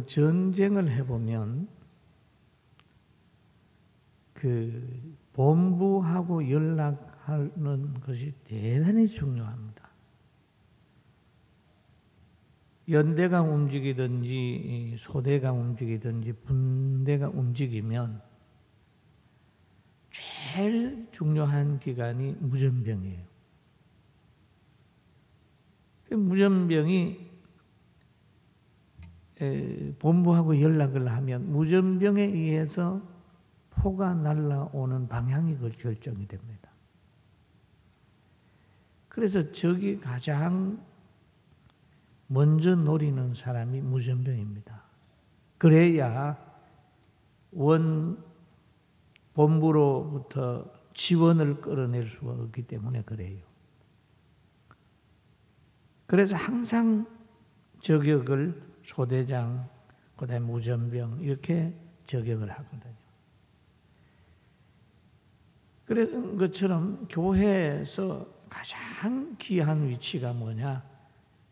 전쟁을 해보면 그 본부하고 연락하는 것이 대단히 중요합니다. 연대가 움직이든지 소대가 움직이든지 분대가 움직이면 제일 중요한 기관이 무전병이에요. 무전병이 본부하고 연락을 하면 무전병에 의해서 포가 날아오는 방향이 결정이 됩니다. 그래서 적이 가장 먼저 노리는 사람이 무전병입니다. 그래야 원 본부로부터 지원을 끌어낼 수가 없기 때문에 그래요. 그래서 항상 저격을 소대장, 그다음에 무전병 이렇게 저격을 하거든요. 그런 것처럼 교회에서 가장 귀한 위치가 뭐냐?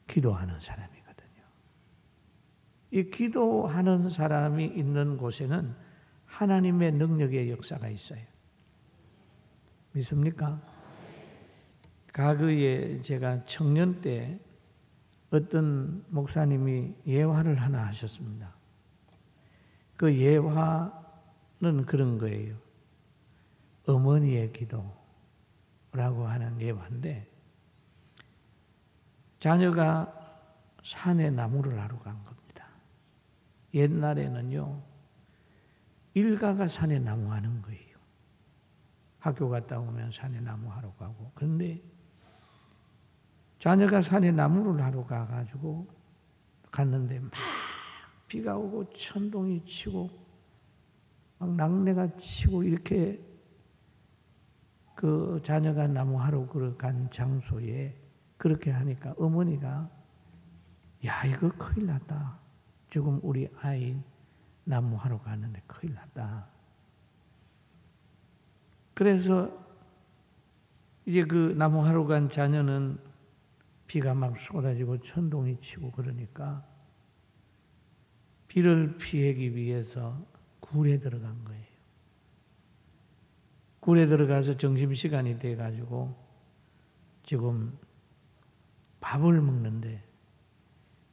기도하는 사람이거든요. 이 기도하는 사람이 있는 곳에는 하나님의 능력의 역사가 있어요. 믿습니까? 과거에 제가 청년 때 어떤 목사님이 예화를 하나 하셨습니다. 그 예화는 그런 거예요. 어머니의 기도라고 하는 예화인데 자녀가 산에 나무를 하러 간 겁니다. 옛날에는요, 일가가 산에 나무 하는 거예요. 학교 갔다 오면 산에 나무 하러 가고. 그런데 자녀가 산에 나무를 하러 가가지고 갔는데 막 비가 오고 천둥이 치고 막 낙뢰가 치고 이렇게 그 자녀가 나무 하러 간 장소에 그렇게 하니까 어머니가 야 이거 큰일 났다. 지금 우리 아이 나무 하러 가는데 큰일 났다. 그래서 이제 그 나무 하러 간 자녀는 비가 막 쏟아지고 천둥이 치고 그러니까 비를 피하기 위해서 굴에 들어간 거예요. 굴에 들어가서 점심시간이 돼가지고 지금 밥을 먹는데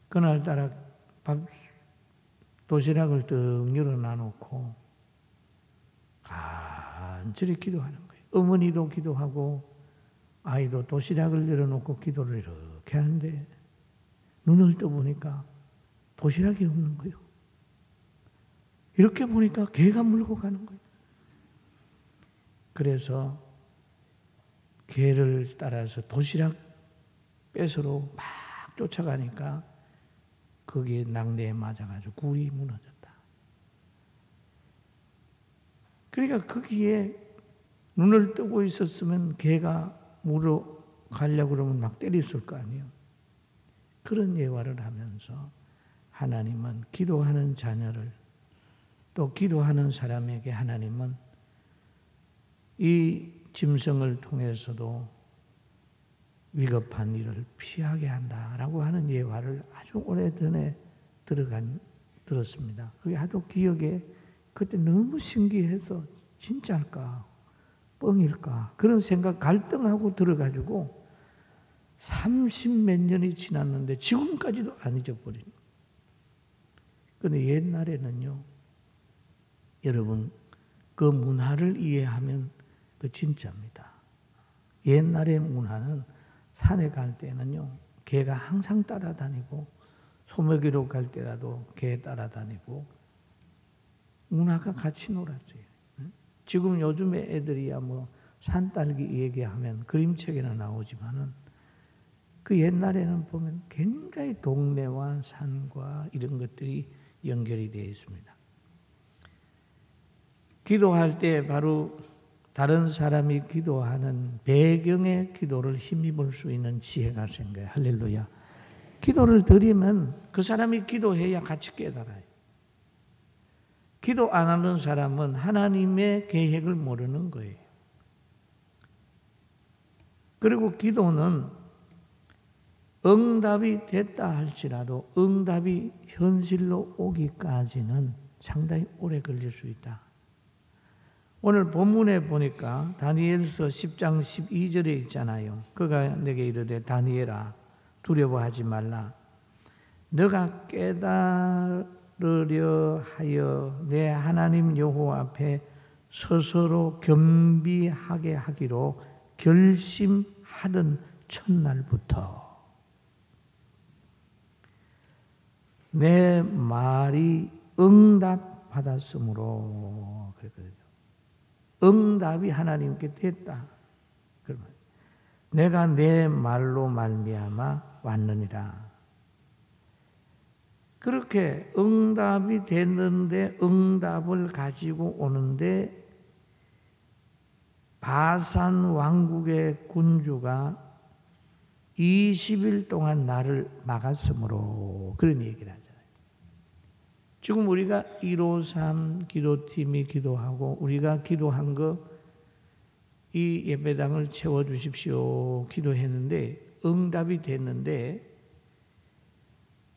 그날따라 도시락을 떡 열어놔놓고 간절히 기도하는 거예요. 어머니도 기도하고 아이도 도시락을 열어놓고 기도를 이렇게 하는데 눈을 떠보니까 도시락이 없는 거예요. 이렇게 보니까 개가 물고 가는 거예요. 그래서 개를 따라서 도시락 뺏으러 막 쫓아가니까 거기에 낙뢰에 맞아가지고 굴이 무너졌다. 그러니까 거기에 눈을 뜨고 있었으면 개가 물어 가려고 그러면 막 때렸을 거 아니에요. 그런 예화를 하면서 하나님은 기도하는 자녀를 또 기도하는 사람에게 하나님은 이 짐승을 통해서도 위급한 일을 피하게 한다라고 하는 예화를 아주 오래전에 들었습니다. 그게 하도 기억에 그때 너무 신기해서 진짜일까 뻥일까 그런 생각 갈등하고 들어가지고 30몇 년이 지났는데 지금까지도 안 잊어버린. 그런데 옛날에는요, 여러분 그 문화를 이해하면 그 진짜입니다. 옛날의 문화는 산에 갈 때는요, 개가 항상 따라다니고 소먹이로 갈 때라도 개 따라다니고 문화가 같이 놀았어요. 지금 요즘에 애들이야 뭐 산딸기 얘기하면 그림책에나 나오지만은 그 옛날에는 보면 굉장히 동네와 산과 이런 것들이 연결이 되어 있습니다. 기도할 때 바로 다른 사람이 기도하는 배경의 기도를 힘입을 수 있는 지혜가 생겨요. 할렐루야. 기도를 드리면 그 사람이 기도해야 같이 깨달아요. 기도 안 하는 사람은 하나님의 계획을 모르는 거예요. 그리고 기도는 응답이 됐다 할지라도 응답이 현실로 오기까지는 상당히 오래 걸릴 수 있다. 오늘 본문에 보니까 다니엘서 10장 12절에 있잖아요. 그가 내게 이르되 다니엘아 두려워하지 말라. 너가 깨달으려 하여 내 하나님 여호와 앞에 스스로 겸비하게 하기로 결심하던 첫날부터 내 말이 응답받았으므로 그랬거든요. 응답이 하나님께 됐다. 그러면 내가 내 말로 말미암아 왔느니라. 그렇게 응답이 됐는데 응답을 가지고 오는데 바산 왕국의 군주가 20일 동안 나를 막았으므로 그런 얘기를 하잖아요. 지금 우리가 153 기도팀이 기도하고 우리가 기도한 거 이 예배당을 채워주십시오 기도했는데 응답이 됐는데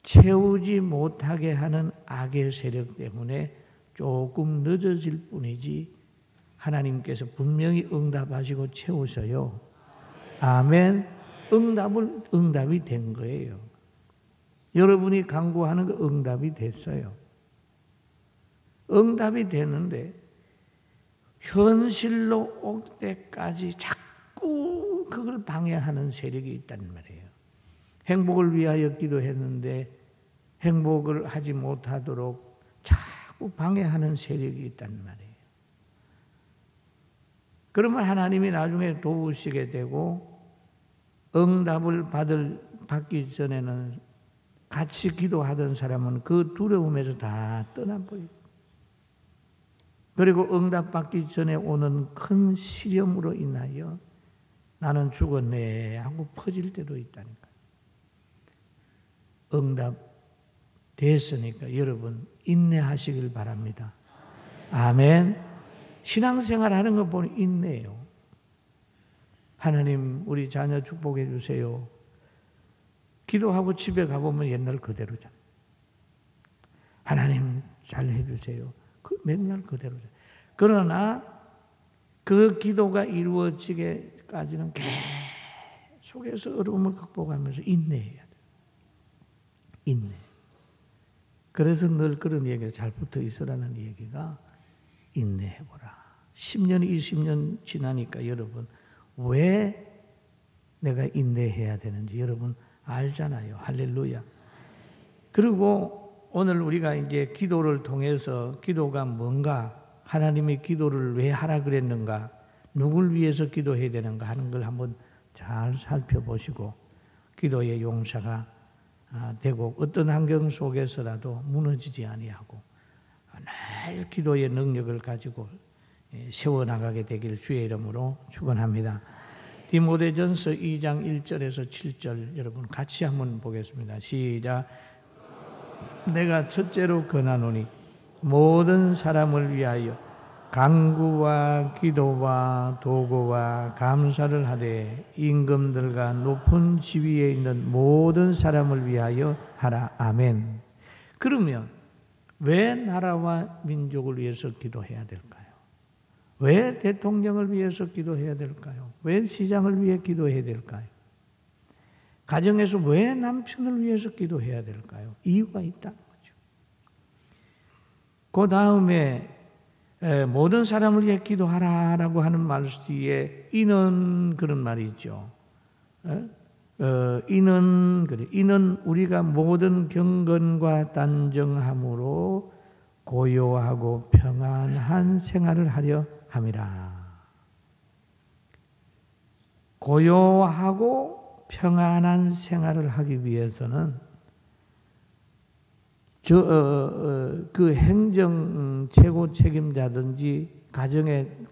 채우지 못하게 하는 악의 세력 때문에 조금 늦어질 뿐이지 하나님께서 분명히 응답하시고 채우셔요. 아멘. 응답이 된 거예요. 여러분이 간구하는 거 응답이 됐어요. 응답이 됐는데 현실로 올 때까지 자꾸 그걸 방해하는 세력이 있단 말이에요. 행복을 위하여 기도했는데 행복을 하지 못하도록 자꾸 방해하는 세력이 있단 말이에요. 그러면 하나님이 나중에 도우시게 되고 응답을 받기 전에는 같이 기도하던 사람은 그 두려움에서 다 떠나버리고 그리고 응답받기 전에 오는 큰 시련으로 인하여 나는 죽었네 하고 퍼질 때도 있다니까. 응답 됐으니까 여러분 인내하시길 바랍니다. 아멘. 신앙생활 하는 거 보니 인내요. 하나님 우리 자녀 축복해 주세요. 기도하고 집에 가보면 옛날 그대로잖아요. 하나님 잘 해주세요. 맨날 그대로죠. 그러나 그 기도가 이루어지기까지는 계속해서 어려움을 극복하면서 인내해야 돼요. 인내. 그래서 늘 그런 얘기가 잘 붙어 있으라는 얘기가 인내해보라. 10년, 20년 지나니까 여러분 왜 내가 인내해야 되는지 여러분 알잖아요. 할렐루야. 그리고 오늘 우리가 이제 기도를 통해서 기도가 뭔가, 하나님이 기도를 왜 하라 그랬는가, 누굴 위해서 기도해야 되는가 하는 걸 한번 잘 살펴보시고 기도의 용사가 되고 어떤 환경 속에서라도 무너지지 아니하고 늘 기도의 능력을 가지고 세워나가게 되길 주의 이름으로 축원합니다. 디모데전서 2장 1절에서 7절 여러분 같이 한번 보겠습니다. 시작. 내가 첫째로 권하노니 모든 사람을 위하여 간구와 기도와 도구와 감사를 하되 임금들과 높은 지위에 있는 모든 사람을 위하여 하라. 아멘. 그러면 왜 나라와 민족을 위해서 기도해야 될까요? 왜 대통령을 위해서 기도해야 될까요? 왜 시장을 위해 기도해야 될까요? 가정에서 왜 남편을 위해서 기도해야 될까요? 이유가 있다는 거죠. 그 다음에 모든 사람을 위해 기도하라라고 하는 말 뒤에 이는 그런 말이 있죠. 이는 우리가 모든 경건과 단정함으로 고요하고 평안한 생활을 하려 함이라. 고요하고 평안한 생활을 하기 위해서는 그 행정 최고 책임자든지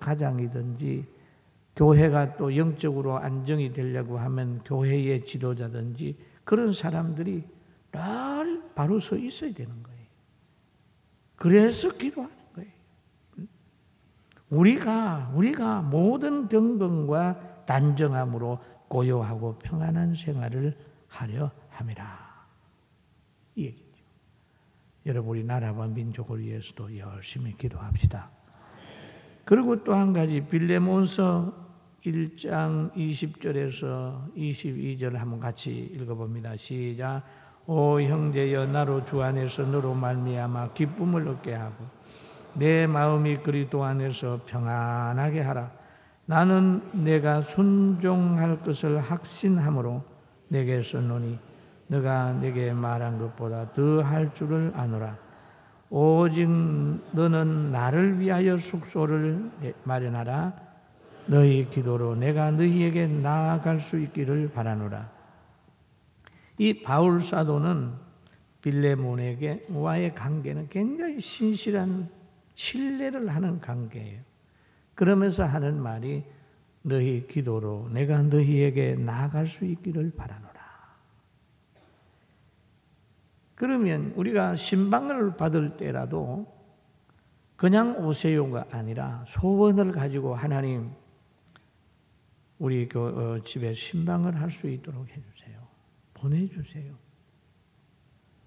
가장이든지 교회가 또 영적으로 안정이 되려고 하면 교회의 지도자든지 그런 사람들이 늘 바로 서 있어야 되는 거예요. 그래서 기도하는 거예요. 우리가 모든 경건과 단정함으로 고요하고 평안한 생활을 하려 함이라. 이 얘기죠. 여러분, 우리 나라와 민족을 위해서도 열심히 기도합시다. 그리고 또 한 가지, 빌레몬서 1장 20절에서 22절 한번 같이 읽어봅니다. 시작. 오 형제여, 나로 주 안에서 너로 말미암아 기쁨을 얻게 하고 내 마음이 그리스도 안에서 평안하게 하라. 나는 내가 순종할 것을 확신함으로 내게 썼노니 너가 내게 말한 것보다 더 할 줄을 아노라. 오직 너는 나를 위하여 숙소를 마련하라. 너희 기도로 내가 너희에게 나아갈 수 있기를 바라노라. 이 바울 사도는 빌레몬에게와의 관계는 굉장히 신실한 신뢰를 하는 관계예요. 그러면서 하는 말이 너희 기도로 내가 너희에게 나아갈 수 있기를 바라노라. 그러면 우리가 신방을 받을 때라도 그냥 오세요가 아니라 소원을 가지고 하나님 우리 집에 신방을 할 수 있도록 해주세요. 보내주세요.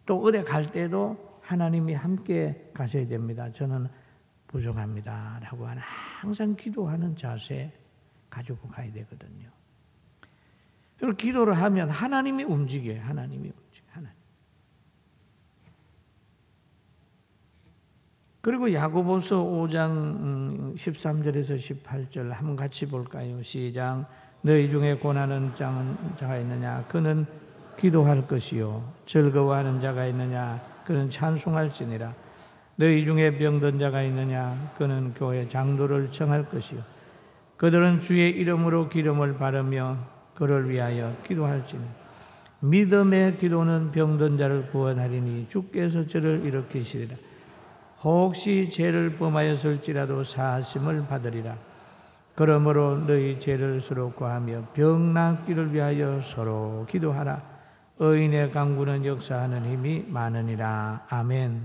또 어디 갈 때도 하나님이 함께 가셔야 됩니다. 저는 부족합니다 라고 하는 항상 기도하는 자세 가지고 가야 되거든요. 그리고 기도를 하면 하나님이 움직여요. 하나님이 움직여요. 하나님. 그리고 야고보서 5장 13절에서 18절 한번 같이 볼까요? 시작. 너희 중에 고난하는 자가 있느냐? 그는 기도할 것이요. 즐거워하는 자가 있느냐? 그는 찬송할지니라. 너희 중에 병든 자가 있느냐? 그는 교회 장로를 청할 것이요. 그들은 주의 이름으로 기름을 바르며 그를 위하여 기도할지니 믿음의 기도는 병든 자를 구원하리니 주께서 저를 일으키시리라. 혹시 죄를 범하였을지라도 사하심을 받으리라. 그러므로 너희 죄를 서로 고하며 병 낫기를 위하여 서로 기도하라. 의인의 간구는 역사하는 힘이 많으니라. 아멘.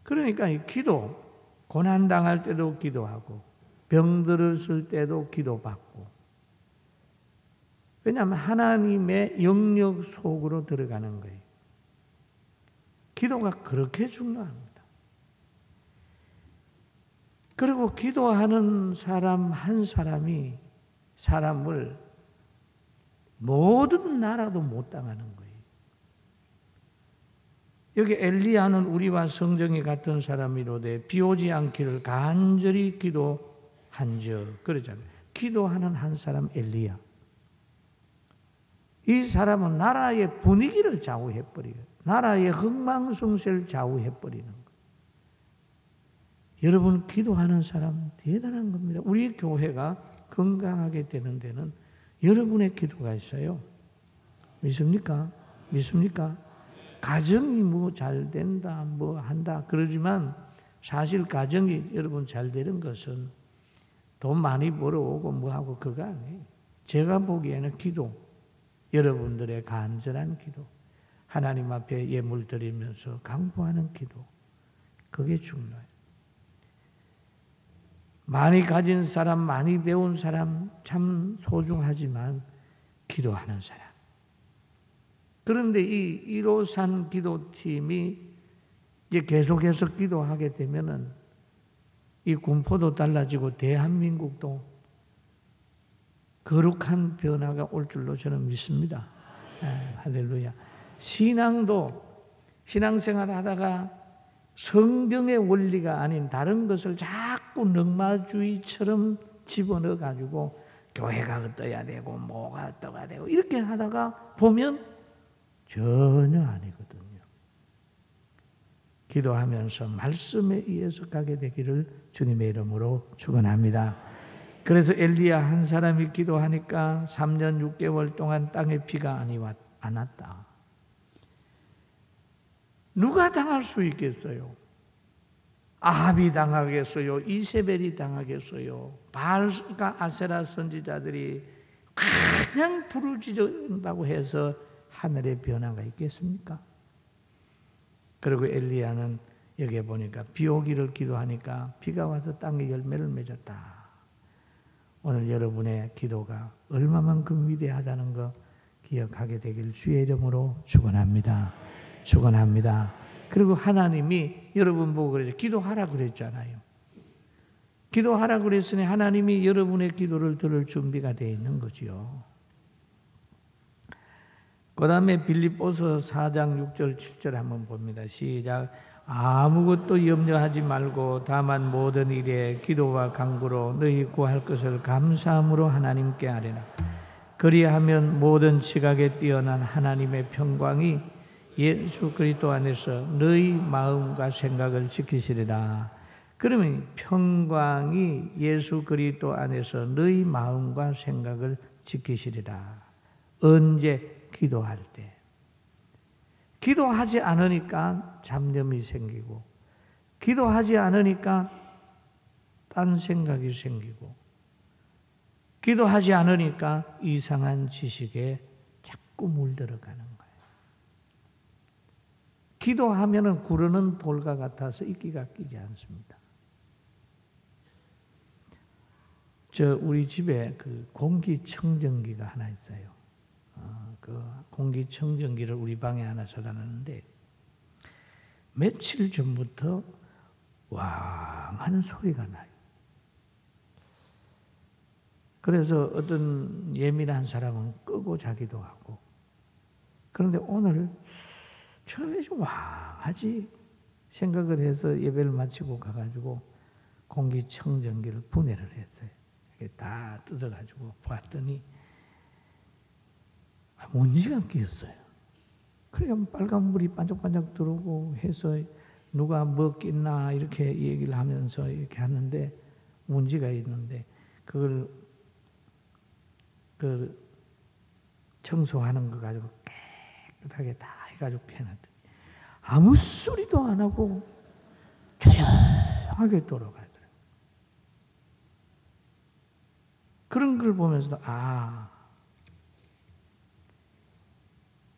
그러니까 이 기도, 고난당할 때도 기도하고 병들었을 때도 기도받고, 왜냐하면 하나님의 영역 속으로 들어가는 거예요. 기도가 그렇게 중요합니다. 그리고 기도하는 사람 한 사람이 사람을 모든 나라도 못 당하는 거예요. 여기 엘리야는 우리와 성정이 같은 사람이로되 비 오지 않기를 간절히 기도한즉 그러잖아요. 기도하는 한 사람 엘리야. 이 사람은 나라의 분위기를 좌우해버려요. 나라의 흥망성쇠를 좌우해버리는 거예요. 여러분, 기도하는 사람 대단한 겁니다. 우리 교회가 건강하게 되는 데는 여러분의 기도가 있어요. 믿습니까? 믿습니까? 가정이 뭐 잘 된다, 뭐 한다 그러지만 사실 가정이 여러분 잘 되는 것은 돈 많이 벌어오고 뭐 하고 그거 아니에요. 제가 보기에는 기도, 여러분들의 간절한 기도, 하나님 앞에 예물 드리면서 강구하는 기도, 그게 중요해요. 많이 가진 사람, 많이 배운 사람 참 소중하지만 기도하는 사람. 그런데 이 1호산 기도팀이 이제 계속해서 기도하게 되면은 이 군포도 달라지고 대한민국도 거룩한 변화가 올 줄로 저는 믿습니다. 할렐루야. 신앙생활 하다가 성경의 원리가 아닌 다른 것을 자꾸 넉마주의처럼 집어넣어 가지고 교회가 어떠야 되고 뭐가 어떠가 되고 이렇게 하다가 보면 전혀 아니거든요. 기도하면서 말씀에 의해서 가게 되기를 주님의 이름으로 축원합니다. 그래서 엘리야 한 사람이 기도하니까 3년 6개월 동안 땅에 비가 안 왔다. 누가 당할 수 있겠어요? 아합이 당하겠어요? 이세벨이 당하겠어요? 바알과 아세라 선지자들이 그냥 부르짖는다고 해서 하늘에 변화가 있겠습니까? 그리고 엘리야는 여기에 보니까 비 오기를 기도하니까 비가 와서 땅에 열매를 맺었다. 오늘 여러분의 기도가 얼마만큼 위대하다는 거 기억하게 되길 주의 이름으로 축원합니다. 축원합니다. 그리고 하나님이 여러분 보고 그랬죠. 기도하라 그랬잖아요. 기도하라 그랬으니 하나님이 여러분의 기도를 들을 준비가 되어 있는 거지요. 그 다음에 빌립보서 4장 6절 7절 한번 봅니다. 시작. 아무것도 염려하지 말고 다만 모든 일에 기도와 간구로 너희 구할 것을 감사함으로 하나님께 아뢰라. 그리하면 모든 지각에 뛰어난 하나님의 평강이 예수 그리스도 안에서 너희 마음과 생각을 지키시리라. 그러면 평강이 예수 그리스도 안에서 너희 마음과 생각을 지키시리라. 언제? 기도할 때. 기도하지 않으니까 잡념이 생기고, 기도하지 않으니까 딴 생각이 생기고, 기도하지 않으니까 이상한 지식에 자꾸 물들어가는 거예요. 기도하면은 구르는 돌과 같아서 이끼가 끼지 않습니다. 우리 집에 그 공기청정기가 하나 있어요. 그 공기청정기를 우리 방에 하나 사다 놨는데 며칠 전부터 왕 하는 소리가 나요. 그래서 어떤 예민한 사람은 끄고 자기도 하고, 그런데 오늘 처음에 좀 왕하지 생각을 해서 예배를 마치고 가가지고 공기청정기를 분해를 했어요. 다 뜯어가지고 봤더니 먼지가 끼었어요. 그러니까 빨간불이 반짝반짝 들어오고 해서 누가 뭐 꼈나 이렇게 얘기를 하면서 이렇게 하는데 먼지가 있는데 그걸 청소하는 거 가지고 깨끗하게 다 해가지고 패놨더니 아무 소리도 안 하고 조용하게 돌아가더라고요. 그런 걸 보면서도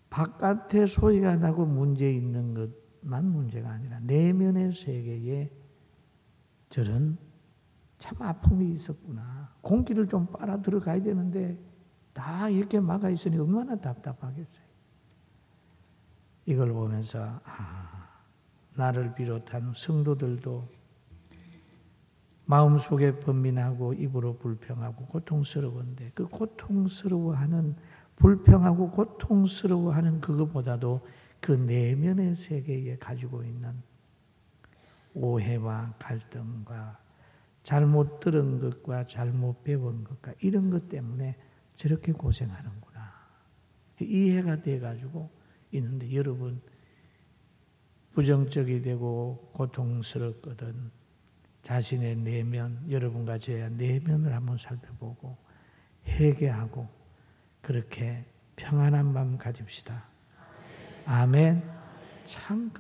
바깥에 소리가 나고 문제 있는 것만 문제가 아니라 내면의 세계에 저런 참 아픔이 있었구나. 공기를 좀 빨아 들어가야 되는데 다 이렇게 막아 있으니 얼마나 답답하겠어요. 이걸 보면서 나를 비롯한 성도들도 마음속에 번민하고 입으로 불평하고 고통스러운데 그 고통스러워하는 불평하고 고통스러워하는 그것보다도 그 내면의 세계에 가지고 있는 오해와 갈등과 잘못 들은 것과 잘못 배운 것과 이런 것 때문에 저렇게 고생하는구나. 이해가 돼가지고 있는데 여러분 부정적이 되고 고통스럽거든 자신의 내면, 여러분과 저의 내면을 한번 살펴보고 회개하고 그렇게 평안한 마음 가집시다. 아멘. 참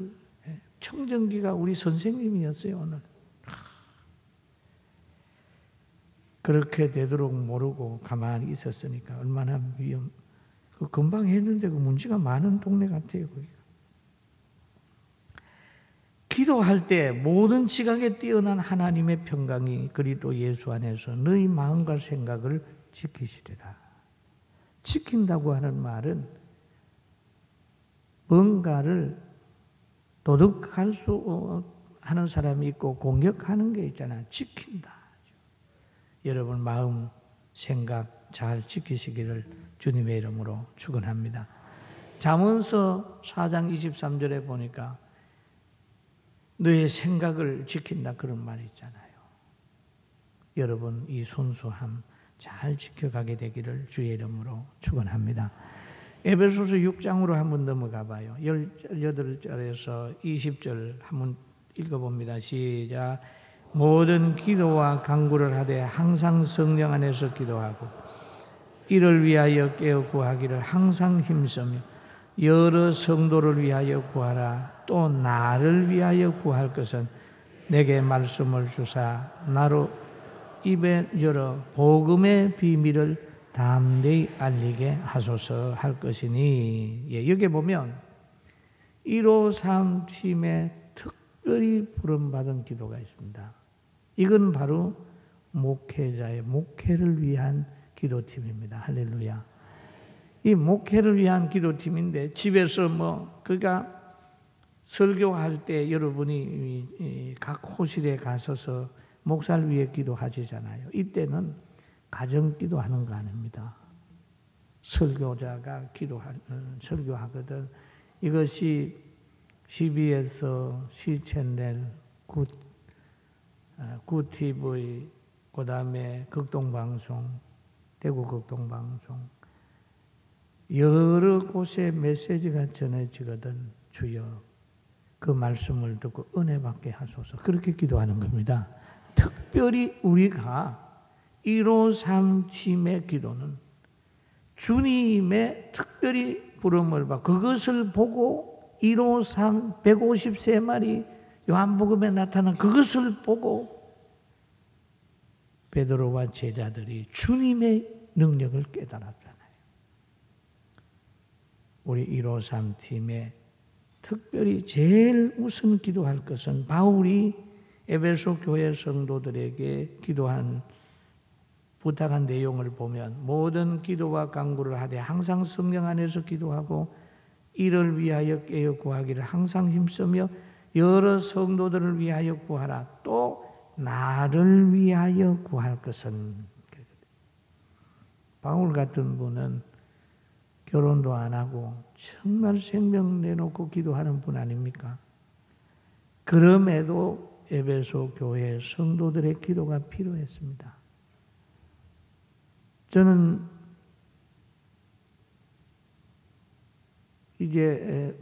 청정기가 우리 선생님이었어요 오늘. 그렇게 되도록 모르고 가만히 있었으니까 얼마나 그 금방 했는데 그 문제가 많은 동네 같아요 거기가. 기도할 때 모든 지각에 뛰어난 하나님의 평강이 그리스도 예수 안에서 너희 마음과 생각을 지키시리라. 지킨다고 하는 말은 뭔가를 도둑할 수 하는 사람이 있고 공격하는 게 있잖아요. 지킨다. 여러분 마음, 생각 잘 지키시기를 주님의 이름으로 축원합니다. 잠언서 4장 23절에 보니까 너의 생각을 지킨다 그런 말이 있잖아요. 여러분 이 순수함 잘 지켜가게 되기를 주의 이름으로 축원합니다. 에베소서 6장으로 한번 넘어가 봐요. 18절에서 20절 한번 읽어봅니다. 시작. 모든 기도와 간구를 하되 항상 성령 안에서 기도하고 이를 위하여 깨어 구하기를 항상 힘쓰며 여러 성도를 위하여 구하라. 또 나를 위하여 구할 것은 내게 말씀을 주사 나로 입에 열어 복음의 비밀을 담대히 알리게 하소서 할 것이니. 여기 보면 1호 3팀에 특별히 부름받은 기도가 있습니다. 이건 바로 목회자의 목회를 위한 기도팀입니다. 할렐루야. 이 목회를 위한 기도팀인데 집에서 그가 설교할 때 여러분이 각 호실에 가서서 목사를 위해 기도하시잖아요. 이때는 가정 기도하는 거 아닙니다. 설교자가 설교하거든. 이것이 CBS, C채널, 구TV, 그 다음에 극동방송, 대구 극동방송, 여러 곳에 메시지가 전해지거든. 주여 그 말씀을 듣고 은혜 받게 하소서. 그렇게 기도하는 겁니다. 특별히 우리가 153 팀의 기도는 주님의 특별히 부름을 받고 그것을 보고 153 153마리 요한복음에 나타난 그것을 보고 베드로와 제자들이 주님의 능력을 깨달았잖아요. 우리 153 팀에 특별히 제일 우선 기도할 것은 바울이 에베소 교회 성도들에게 부탁한 내용을 보면 모든 기도와 간구를 하되 항상 성령 안에서 기도하고 이를 위하여 깨어 구하기를 항상 힘쓰며 여러 성도들을 위하여 구하라. 또 나를 위하여 구할 것은. 바울 같은 분은 결혼도 안 하고 정말 생명 내놓고 기도하는 분 아닙니까? 그럼에도 에베소 교회 성도들의 기도가 필요했습니다. 저는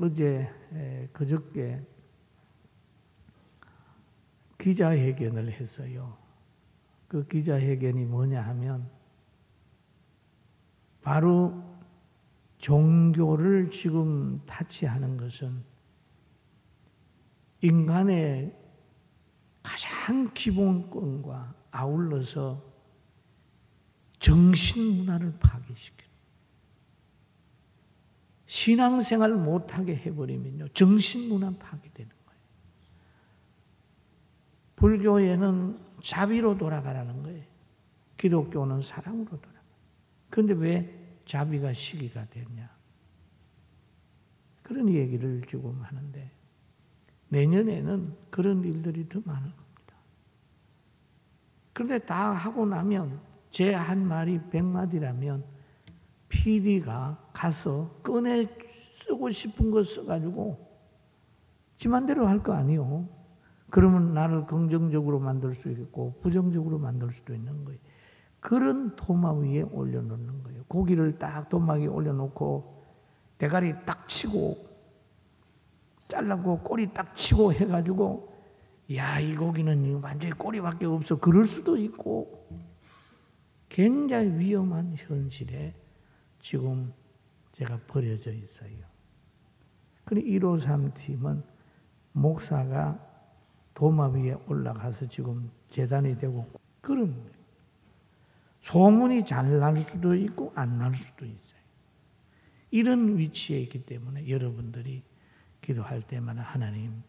어제 그저께 기자회견을 했어요. 그 기자회견이 뭐냐 하면 바로 종교를 지금 타치하는 것은 인간의 가장 기본권과 아울러서 정신문화를 파괴시켜요. 신앙생활 못하게 해버리면요, 정신문화 파괴되는 거예요. 불교에는 자비로 돌아가라는 거예요. 기독교는 사랑으로 돌아가요. 그런데 왜 자비가 시기가 됐냐? 그런 얘기를 지금 하는데 내년에는 그런 일들이 더 많을 겁니다. 그런데 다 하고 나면 제 한 말이 100마디라면 PD가 가서 꺼내 쓰고 싶은 거 써가지고 지 맘대로 할 거 아니요. 그러면 나를 긍정적으로 만들 수 있고 부정적으로 만들 수도 있는 거예요. 그런 도마 위에 올려놓는 거예요. 고기를 딱 도마 위에 올려놓고 대가리 딱 치고 잘라고 꼬리 딱 치고 해가지고 야, 이 고기는 완전히 꼬리밖에 없어. 그럴 수도 있고 굉장히 위험한 현실에 지금 제가 버려져 있어요. 그리고 153 팀은 목사가 도마 위에 올라가서 지금 재단이 되고 그런 거예요. 소문이 잘 날 수도 있고 안 날 수도 있어요. 이런 위치에 있기 때문에 여러분들이 기도할 때마다 하나님,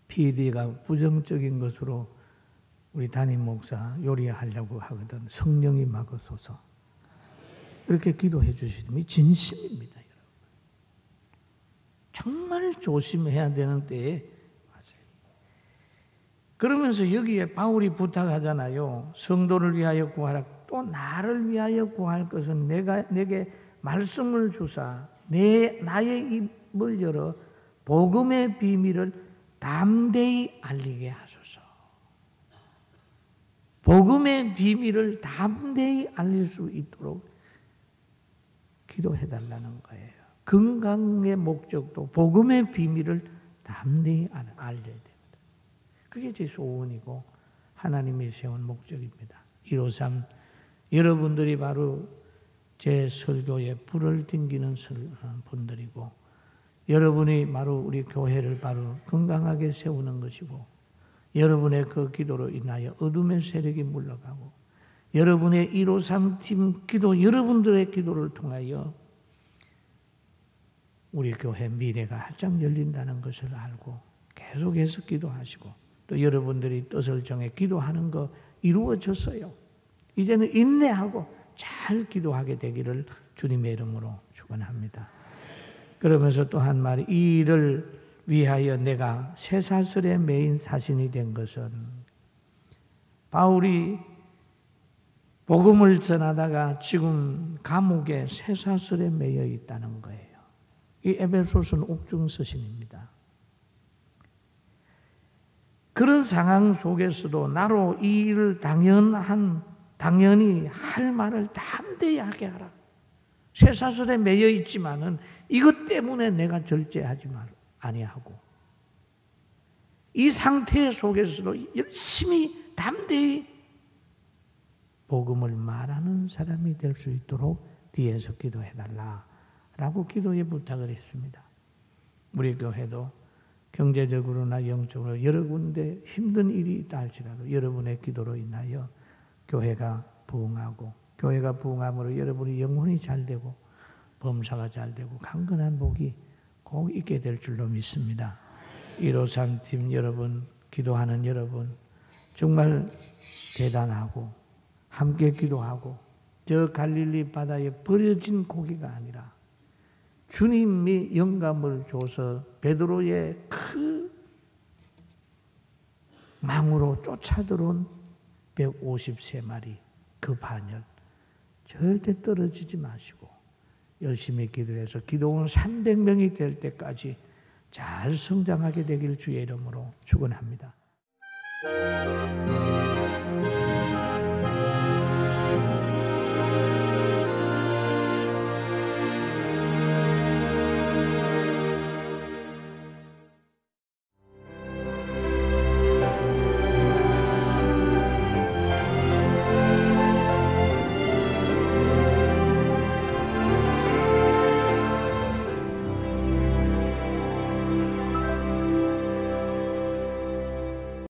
PD가 부정적인 것으로 우리 담임 목사 요리하려고 하거든 성령이 막으소서. 이렇게 기도해 주시면 진심입니다, 여러분. 정말 조심해야 되는 때에 맞아요. 그러면서 여기에 바울이 부탁하잖아요. 성도를 위하여 구하라. 또 나를 위하여 구할 것은 내게 말씀을 주사 나의 입을 열어 복음의 비밀을 담대히 알리게 하소서. 복음의 비밀을 담대히 알릴 수 있도록 기도해달라는 거예요. 건강의 목적도 복음의 비밀을 담대히 알려야 됩니다. 그게 제 소원이고 하나님이 세운 목적입니다. 153 여러분들이 바로 제 설교에 불을 튕기는 분들이고 여러분이 바로 우리 교회를 바로 건강하게 세우는 것이고 여러분의 그 기도로 인하여 어둠의 세력이 물러가고 여러분의 153팀 기도 여러분들의 기도를 통하여 우리 교회 미래가 활짝 열린다는 것을 알고 계속해서 기도하시고 또 여러분들이 뜻을 정해 기도하는 거 이루어졌어요. 이제는 인내하고 잘 기도하게 되기를 주님의 이름으로 축원합니다. 그러면서 또 한 말이 이 일을 위하여 내가 쇠사슬에 매인 사신이 된 것은 바울이 복음을 전하다가 지금 감옥에 쇠사슬에 매여 있다는 거예요. 이 에베소서는 옥중서신입니다. 그런 상황 속에서도 나로 이 일을 당연히 할 말을 담대히 하게 하라. 쇠사슬에 매여 있지만은 이것 때문에 내가 절제하지 아니하고 이 상태 속에서도 열심히 담대히 복음을 말하는 사람이 될 수 있도록 뒤에서 기도해달라라고 기도에 부탁을 했습니다. 우리 교회도 경제적으로나 영적으로 여러 군데 힘든 일이 있다 할지라도 여러분의 기도로 인하여 교회가 부흥하고 교회가 부흥함으로 여러분이 영혼이 잘 되고 범사가 잘 되고 강건한 복이 꼭 있게 될 줄로 믿습니다. 153팀 여러분, 기도하는 여러분 정말 대단하고 함께 기도하고 저 갈릴리 바다에 버려진 고기가 아니라 주님이 영감을 줘서 베드로의 그 망으로 쫓아들어온 153마리 그 반열 절대 떨어지지 마시고 열심히 기도해서 기도원 300명이 될 때까지 잘 성장하게 되길 주의 이름으로 축원합니다.